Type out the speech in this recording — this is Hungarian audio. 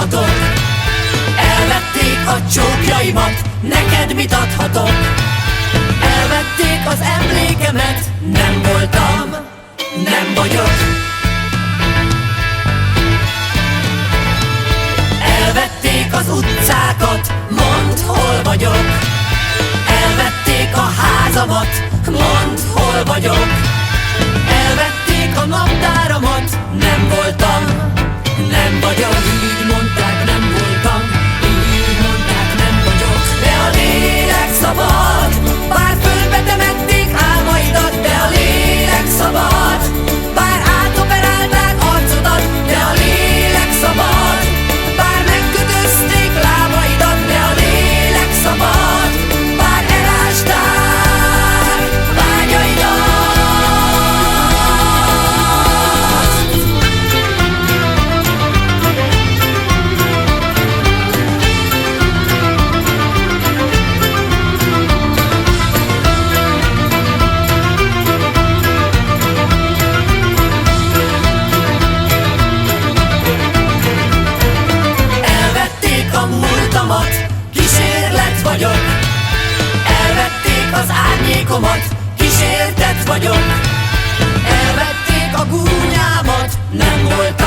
adhatok? Elvették a csókjaimat, neked mit adhatok? Elvették az emlékemet, nem voltam, nem vagyok. Elvették az utcákat, mondd, hol vagyok. Elvették a házamat, mondd, hol vagyok. Elvették a naptáramat, nem voltam, nem vagyok. Így mondták, nem voltam, így mondták, nem vagyok. De a lélek szabad, bár földbe temették álmaidat. De a lélek szabad, bár átoperálták arcodat. De a lélek szabad, bár megkötözték lábaidat. De a lélek szabad, bár elásták vágyaidat. Elvették a múltamat, kísérlet vagyok. Elvették az árnyékomat, kísértet vagyok. Elvették a gúnyámat, nem voltam.